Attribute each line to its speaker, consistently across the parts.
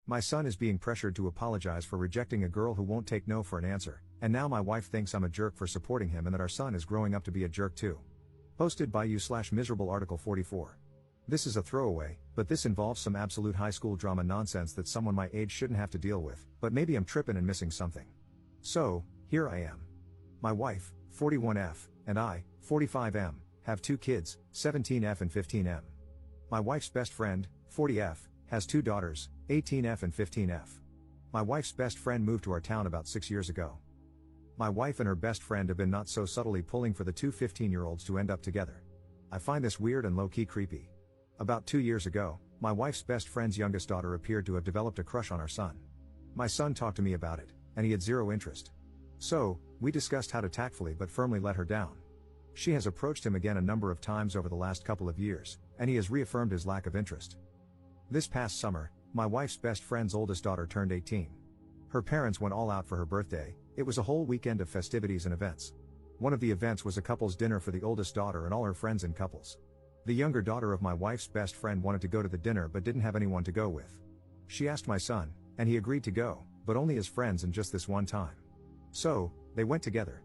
Speaker 1: My son is being pressured to apologize for rejecting a girl who won't take no for an answer, and now my wife thinks I'm a jerk for supporting him and that our son is growing up to be a jerk too. Posted by you/miserable article 44. This is a throwaway, but this involves some absolute high school drama nonsense that someone my age shouldn't have to deal with, but maybe I'm tripping and missing something. So, here I am. My wife, 41F, and I, 45M, have 2 kids, 17F and 15M. My wife's best friend, 40F, has 2 daughters, 18F and 15F. My wife's best friend moved to our town about 6 years ago. My wife and her best friend have been not so subtly pulling for the 2 15-year-olds to end up together. I find this weird and low-key creepy. About 2 years ago, my wife's best friend's youngest daughter appeared to have developed a crush on our son. My son talked to me about it, and he had zero interest. So, we discussed how to tactfully but firmly let her down. She has approached him again a number of times over the last couple of years, and he has reaffirmed his lack of interest. This past summer, my wife's best friend's oldest daughter turned 18. Her parents went all out for her birthday. It was a whole weekend of festivities and events. One of the events was a couple's dinner for the oldest daughter and all her friends in couples. The younger daughter of my wife's best friend wanted to go to the dinner but didn't have anyone to go with. She asked my son, and he agreed to go, but only as friends and just this one time. So, they went together.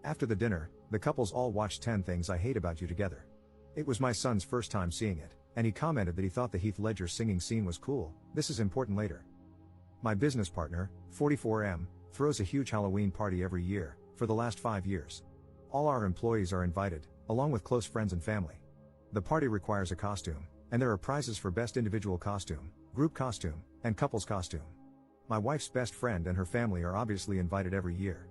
Speaker 1: After the dinner, the couples all watched 10 Things I Hate About You together. It was my son's first time seeing it, and he commented that he thought the Heath Ledger singing scene was cool. This is important later. My business partner, 44M, throws a huge Halloween party every year, for the last 5 years. All our employees are invited, along with close friends and family. The party requires a costume, and there are prizes for best individual costume, group costume, and couples costume. My wife's best friend and her family are obviously invited every year.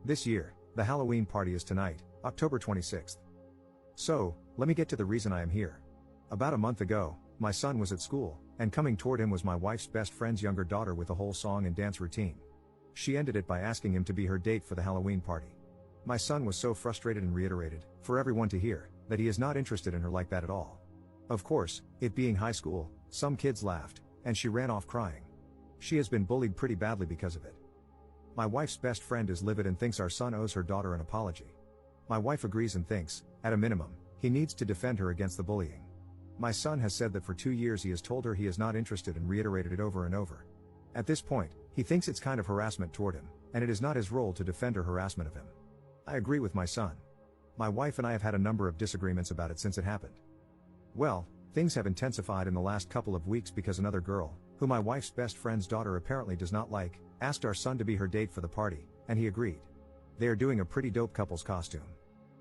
Speaker 1: This year, the Halloween party is tonight, October 26th. So, let me get to the reason I am here. About a month ago, my son was at school, and coming toward him was my wife's best friend's younger daughter with a whole song and dance routine. She ended it by asking him to be her date for the Halloween party. My son was so frustrated and reiterated, for everyone to hear, that he is not interested in her like that at all. Of course, it being high school, some kids laughed, and she ran off crying. She has been bullied pretty badly because of it. My wife's best friend is livid and thinks our son owes her daughter an apology. My wife agrees and thinks, at a minimum, he needs to defend her against the bullying. My son has said that for 2 years he has told her he is not interested and reiterated it over and over. At this point, he thinks it's kind of harassment toward him, and it is not his role to defend her harassment of him. I agree with my son. My wife and I have had a number of disagreements about it since it happened. Well, things have intensified in the last couple of weeks because another girl, who my wife's best friend's daughter apparently does not like, asked our son to be her date for the party, and he agreed. They are doing a pretty dope couple's costume.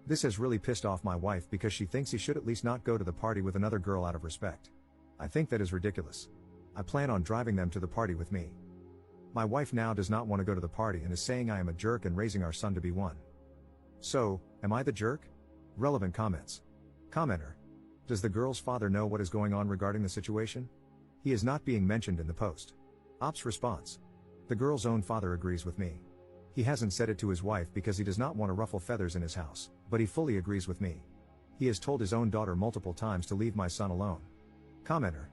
Speaker 1: This has really pissed off my wife because she thinks he should at least not go to the party with another girl out of respect. I think that is ridiculous. I plan on driving them to the party with me. My wife now does not want to go to the party and is saying I am a jerk and raising our son to be one. So, am I the jerk? Relevant comments. Commenter. Does the girl's father know what is going on regarding the situation? He is not being mentioned in the post. Ops response. The girl's own father agrees with me. He hasn't said it to his wife because he does not want to ruffle feathers in his house, but he fully agrees with me. He has told his own daughter multiple times to leave my son alone. Commenter.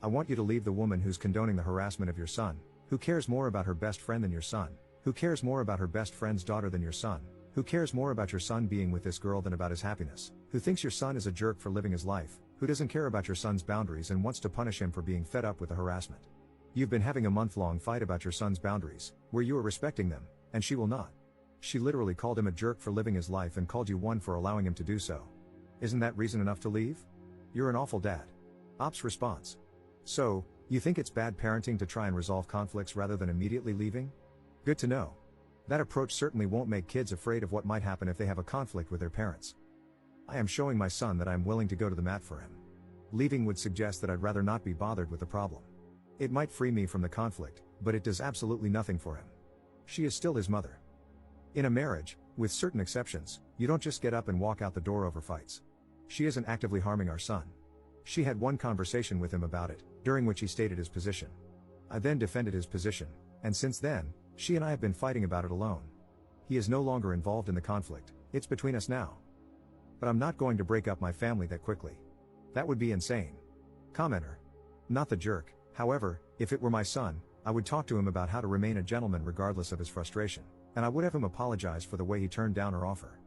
Speaker 1: I want you to leave the woman who's condoning the harassment of your son, who cares more about her best friend than your son, who cares more about her best friend's daughter than your son, who cares more about your son being with this girl than about his happiness, who thinks your son is a jerk for living his life, who doesn't care about your son's boundaries and wants to punish him for being fed up with the harassment. You've been having a month-long fight about your son's boundaries, where you are respecting them, and she will not. She literally called him a jerk for living his life and called you one for allowing him to do so. Isn't that reason enough to leave? You're an awful dad. Ops response. So, you think it's bad parenting to try and resolve conflicts rather than immediately leaving? Good to know. That approach certainly won't make kids afraid of what might happen if they have a conflict with their parents. I am showing my son that I am willing to go to the mat for him. Leaving would suggest that I'd rather not be bothered with the problem. It might free me from the conflict, but it does absolutely nothing for him. She is still his mother. In a marriage, with certain exceptions, you don't just get up and walk out the door over fights. She isn't actively harming our son. She had one conversation with him about it, during which he stated his position. I then defended his position, and since then, she and I have been fighting about it alone. He is no longer involved in the conflict, it's between us now. But I'm not going to break up my family that quickly. That would be insane. Commenter. Not the jerk, however, if it were my son, I would talk to him about how to remain a gentleman regardless of his frustration, and I would have him apologize for the way he turned down her offer.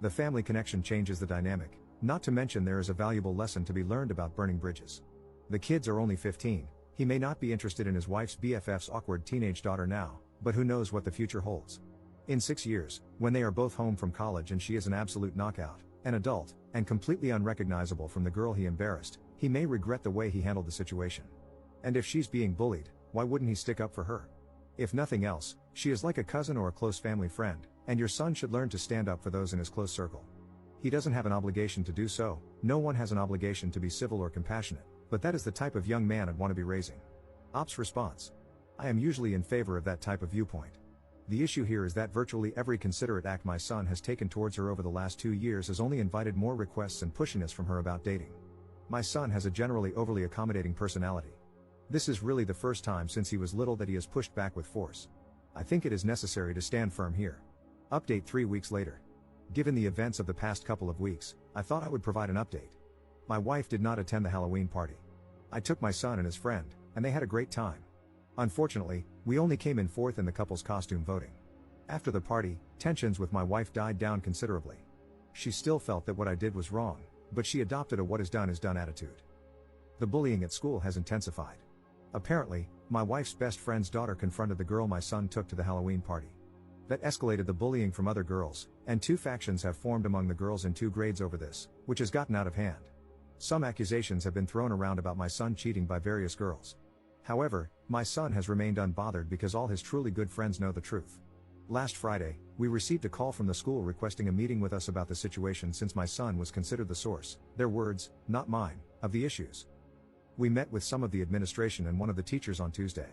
Speaker 1: The family connection changes the dynamic, not to mention there is a valuable lesson to be learned about burning bridges. The kids are only 15, He may not be interested in his wife's BFF's awkward teenage daughter now, but who knows what the future holds. In 6 years, when they are both home from college and she is an absolute knockout, an adult, and completely unrecognizable from the girl he embarrassed, he may regret the way he handled the situation. And if she's being bullied, why wouldn't he stick up for her? If nothing else, she is like a cousin or a close family friend, and your son should learn to stand up for those in his close circle. He doesn't have an obligation to do so, no one has an obligation to be civil or compassionate, but that is the type of young man I'd want to be raising. Ops response. I am usually in favor of that type of viewpoint. The issue here is that virtually every considerate act my son has taken towards her over the last 2 years has only invited more requests and pushiness from her about dating. My son has a generally overly accommodating personality. This is really the first time since he was little that he has pushed back with force. I think it is necessary to stand firm here. Update 3 weeks later. Given the events of the past couple of weeks, I thought I would provide an update. My wife did not attend the Halloween party. I took my son and his friend, and they had a great time. Unfortunately, we only came in fourth in the couple's costume voting. After the party, tensions with my wife died down considerably. She still felt that what I did was wrong, but she adopted a what is done attitude. The bullying at school has intensified. Apparently, my wife's best friend's daughter confronted the girl my son took to the Halloween party. That escalated the bullying from other girls, and 2 factions have formed among the girls in 2 grades over this, which has gotten out of hand. Some accusations have been thrown around about my son cheating by various girls. However, my son has remained unbothered because all his truly good friends know the truth. Last Friday, we received a call from the school requesting a meeting with us about the situation since my son was considered the source, their words, not mine, of the issues. We met with some of the administration and one of the teachers on Tuesday.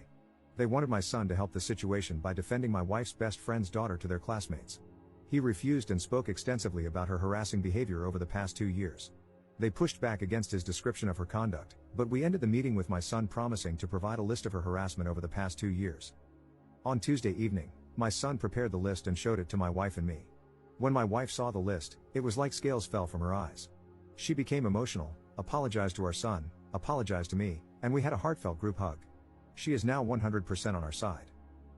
Speaker 1: They wanted my son to help the situation by defending my wife's best friend's daughter to their classmates. He refused and spoke extensively about her harassing behavior over the past 2 years. They pushed back against his description of her conduct, but we ended the meeting with my son promising to provide a list of her harassment over the past 2 years. On Tuesday evening, my son prepared the list and showed it to my wife and me. When my wife saw the list, it was like scales fell from her eyes. She became emotional, apologized to our son, apologized to me, and we had a heartfelt group hug. She is now 100% on our side.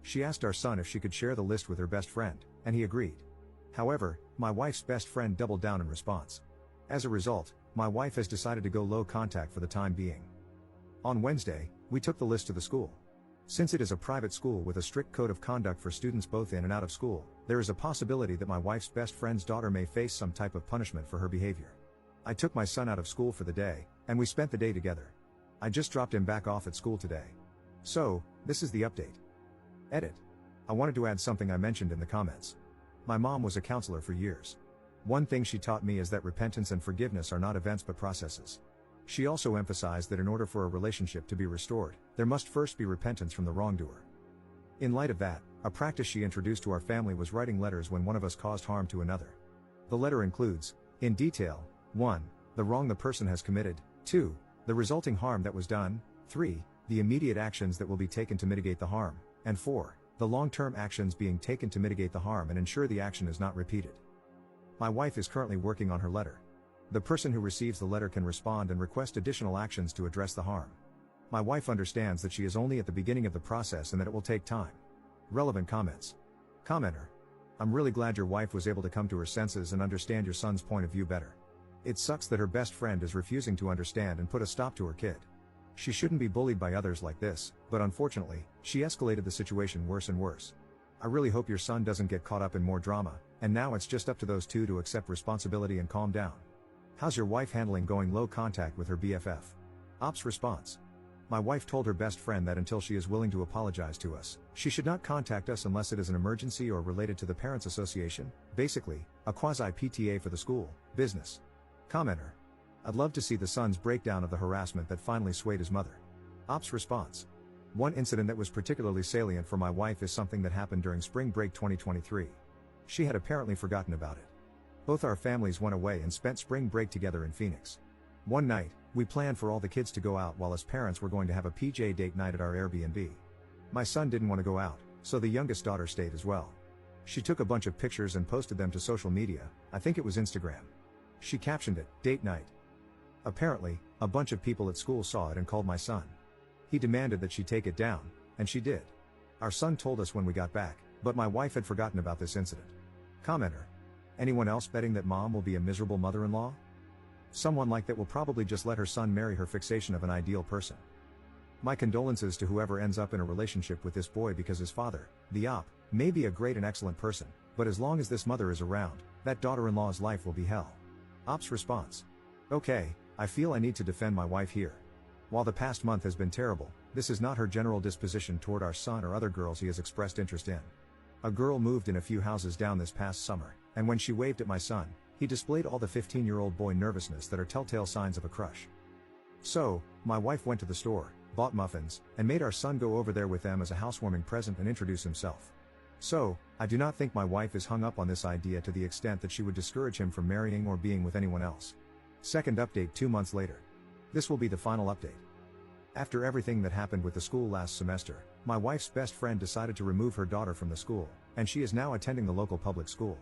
Speaker 1: She asked our son if she could share the list with her best friend, and he agreed. However, my wife's best friend doubled down in response. As a result, my wife has decided to go low contact for the time being. On Wednesday, we took the list to the school. Since it is a private school with a strict code of conduct for students both in and out of school, there is a possibility that my wife's best friend's daughter may face some type of punishment for her behavior. I took my son out of school for the day, and we spent the day together. I just dropped him back off at school today. So, this is the update. Edit. I wanted to add something I mentioned in the comments. My mom was a counselor for years. One thing she taught me is that repentance and forgiveness are not events but processes. She also emphasized that in order for a relationship to be restored, there must first be repentance from the wrongdoer. In light of that, a practice she introduced to our family was writing letters when one of us caused harm to another. The letter includes, in detail, 1. The wrong the person has committed, 2. The resulting harm that was done, 3. The immediate actions that will be taken to mitigate the harm, and 4. The long-term actions being taken to mitigate the harm and ensure the action is not repeated. My wife is currently working on her letter. The person who receives the letter can respond and request additional actions to address the harm. My wife understands that she is only at the beginning of the process and that it will take time. Relevant comments. Commenter. I'm really glad your wife was able to come to her senses and understand your son's point of view better. It sucks that her best friend is refusing to understand and put a stop to her kid. She shouldn't be bullied by others like this, but unfortunately, she escalated the situation worse and worse. I really hope your son doesn't get caught up in more drama, and now it's just up to those two to accept responsibility and calm down. How's your wife handling going low contact with her BFF? Ops response. My wife told her best friend that until she is willing to apologize to us, she should not contact us unless it is an emergency or related to the Parents Association, basically, a quasi-PTA for the school, business. Commenter. I'd love to see the son's breakdown of the harassment that finally swayed his mother. Ops response. One incident that was particularly salient for my wife is something that happened during spring break 2023. She had apparently forgotten about it. Both our families went away and spent spring break together in Phoenix. One night, we planned for all the kids to go out while as parents were going to have a PJ date night at our Airbnb. My son didn't want to go out, so the youngest daughter stayed as well. She took a bunch of pictures and posted them to social media, I think it was Instagram. She captioned it, "Date night." Apparently, a bunch of people at school saw it and called my son. He demanded that she take it down, and she did. Our son told us when we got back, but my wife had forgotten about this incident. Commenter. Anyone else betting that mom will be a miserable mother-in-law? Someone like that will probably just let her son marry her fixation of an ideal person. My condolences to whoever ends up in a relationship with this boy because his father, the op, may be a great and excellent person, but as long as this mother is around, that daughter-in-law's life will be hell. Op's response. Okay, I feel I need to defend my wife here. While the past month has been terrible, this is not her general disposition toward our son or other girls he has expressed interest in. A girl moved in a few houses down this past summer, and when she waved at my son, he displayed all the 15-year-old boy nervousness that are telltale signs of a crush. So, my wife went to the store, bought muffins, and made our son go over there with them as a housewarming present and introduce himself. So, I do not think my wife is hung up on this idea to the extent that she would discourage him from marrying or being with anyone else. Second update 2 months later. This will be the final update. After everything that happened with the school last semester, my wife's best friend decided to remove her daughter from the school, and she is now attending the local public school.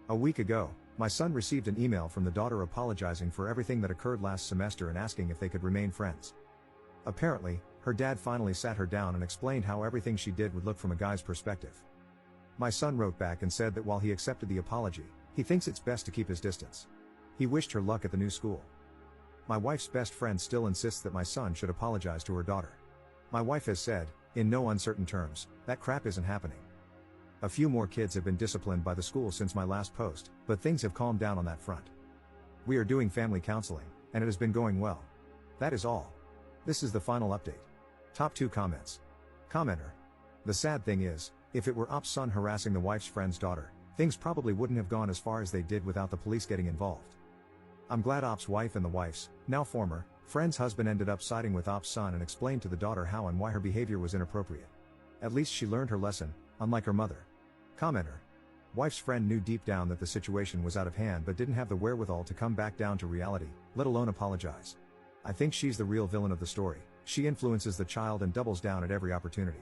Speaker 1: A week ago, my son received an email from the daughter apologizing for everything that occurred last semester and asking if they could remain friends. Apparently, her dad finally sat her down and explained how everything she did would look from a guy's perspective. My son wrote back and said that while he accepted the apology, he thinks it's best to keep his distance. He wished her luck at the new school. My wife's best friend still insists that my son should apologize to her daughter. My wife has said, in no uncertain terms, that crap isn't happening. A few more kids have been disciplined by the school since my last post, but things have calmed down on that front. We are doing family counseling, and it has been going well. That is all. This is the final update. Top 2 comments. Commenter. The sad thing is, if it were Op's son harassing the wife's friend's daughter, things probably wouldn't have gone as far as they did without the police getting involved. I'm glad Op's wife and the wife's, now former, friend's husband ended up siding with Op's son and explained to the daughter how and why her behavior was inappropriate. At least she learned her lesson, unlike her mother. Commenter. Wife's friend knew deep down that the situation was out of hand but didn't have the wherewithal to come back down to reality, let alone apologize. I think she's the real villain of the story. She influences the child and doubles down at every opportunity.